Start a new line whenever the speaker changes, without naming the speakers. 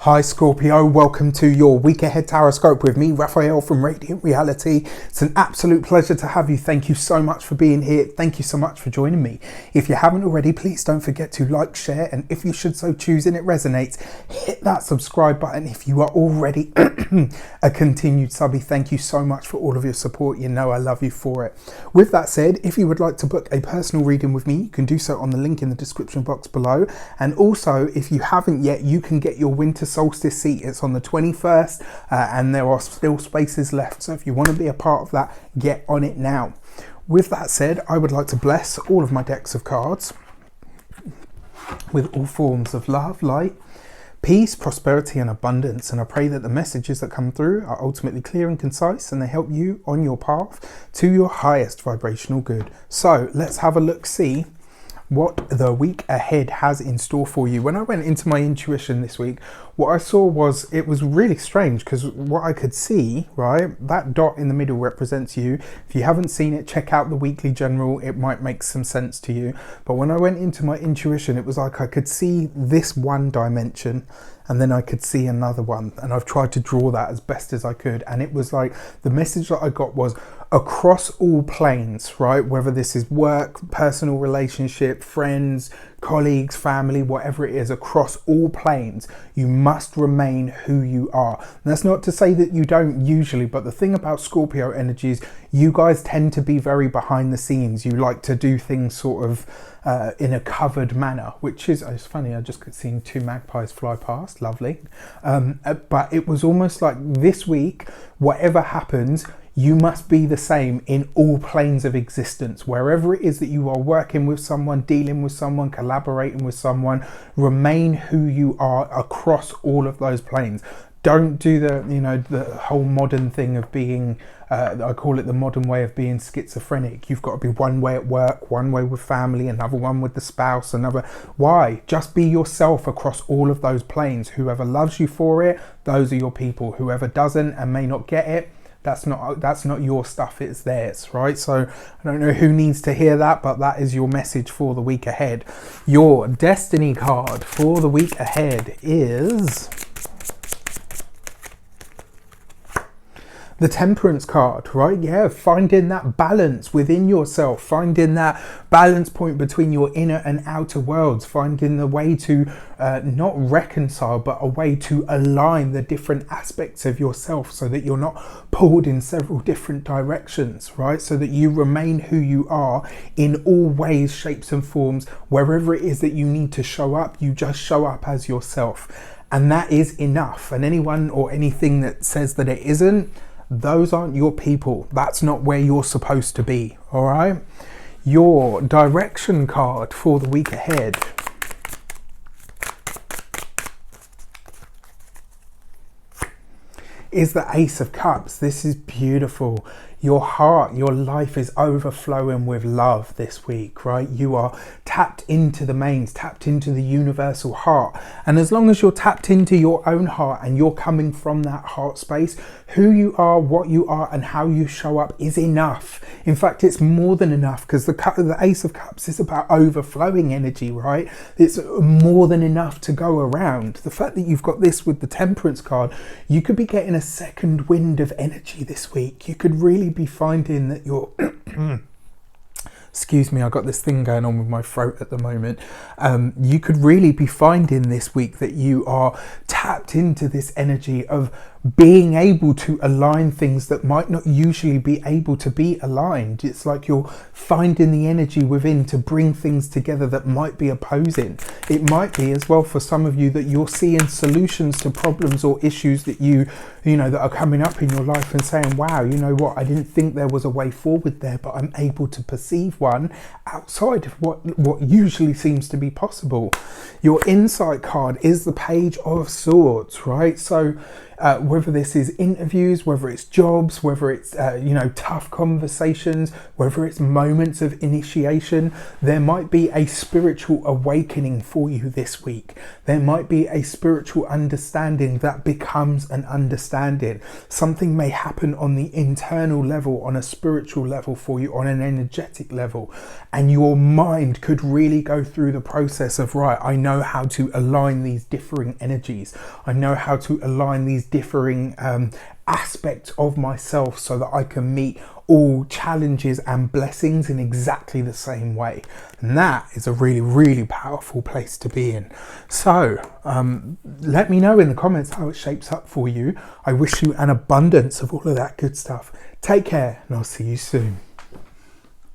Hi Scorpio, welcome to your week ahead tarot with me, Raphael from Reydiant Reality. It's an absolute pleasure to have you. Thank you so much for being here. Thank you so much for joining me. If you haven't already, please don't forget to like, share, and if you should so choose and it resonates, hit that subscribe button. If you are already a continued subby, thank you so much for all of your support. You know I love you for it. With that said, if you would like to book a personal reading with me, you can do so on the link in the description box below. And also, if you haven't yet, you can get your winter solstice seat. It's on the 21st and there are still spaces left, so if you want to be a part of that, get on it now. With that said, I would like to bless all of my decks of cards with all forms of love, light, peace, prosperity and abundance, and I pray that the messages that come through are ultimately clear and concise and they help you on your path to your highest vibrational good. So let's have a look, see what the week ahead has in store for you. When I went into my intuition this week, what I saw was, it was really strange because what I could see, right, that dot in the middle represents you. If you haven't seen it, check out the weekly general, it might make some sense to you. But when I went into my intuition, it was like I could see this one dimension and then I could see another one, and I've tried to draw that as best as I could, and it was like the message that I got was across all planes, right? Whether this is work, personal relationship, friends, colleagues, family, whatever it is, across all planes, you must remain who you are. And that's not to say that you don't usually, but the thing about Scorpio energies, you guys tend to be very behind the scenes. You like to do things sort of in a covered manner, which is, it's funny, I just seen two magpies fly past, lovely. But it was almost like this week, whatever happens, you must be the same in all planes of existence. Wherever it is that you are working with someone, dealing with someone, collaborating with someone, remain who you are across all of those planes. Don't do the, you know, the whole modern thing of being, I call it the modern way of being schizophrenic. You've got to be one way at work, one way with family, another one with the spouse, another. Why? Just be yourself across all of those planes. Whoever loves you for it, those are your people. Whoever doesn't and may not get it, that's not your stuff, it's theirs, right? So I don't know who needs to hear that, but that is your message for the week ahead. Your destiny card for the week ahead is the Temperance card, right? Yeah, finding that balance within yourself, finding that balance point between your inner and outer worlds, finding the way to not reconcile, but a way to align the different aspects of yourself so that you're not pulled in several different directions, right? So that you remain who you are in all ways, shapes and forms. Wherever it is that you need to show up, you just show up as yourself. And that is enough. And anyone or anything that says that it isn't, those aren't your people. That's not where you're supposed to be, all right? Your direction card for the week ahead is the Ace of Cups. This is beautiful. Your heart, your life is overflowing with love this week, right? You are tapped into the mains, tapped into the universal heart. And as long as you're tapped into your own heart and you're coming from that heart space, who you are, what you are, and how you show up is enough. In fact, it's more than enough, because the Ace of Cups is about overflowing energy, right? It's more than enough to go around. The fact that you've got this with the Temperance card, you could be getting a second wind of energy this week. You could really be finding that you're excuse me, I got this thing going on with my throat at the moment. You could really be finding this week that you are tapped into this energy of being able to align things that might not usually be able to be aligned. It's like you're finding the energy within to bring things together that might be opposing. It might be as well for some of you that you're seeing solutions to problems or issues that you know that are coming up in your life and saying, wow, you know what, I didn't think there was a way forward there, but I'm able to perceive one outside of what usually seems to be possible. Your insight card is the Page of Swords, right? So whether this is interviews, whether it's jobs, whether it's tough conversations, whether it's moments of initiation. There might be a spiritual awakening for you this week. There might be a spiritual understanding that becomes an understanding. Something may happen on the internal level, on a spiritual level for you, on an energetic level, and your mind could really go through the process of, right, I know how to align these differing energies. I know how to align these differing aspects of myself so that I can meet all challenges and blessings in exactly the same way. And that is a really, really powerful place to be in. So let me know in the comments how it shapes up for you. I wish you an abundance of all of that good stuff. Take care, and I'll see you soon.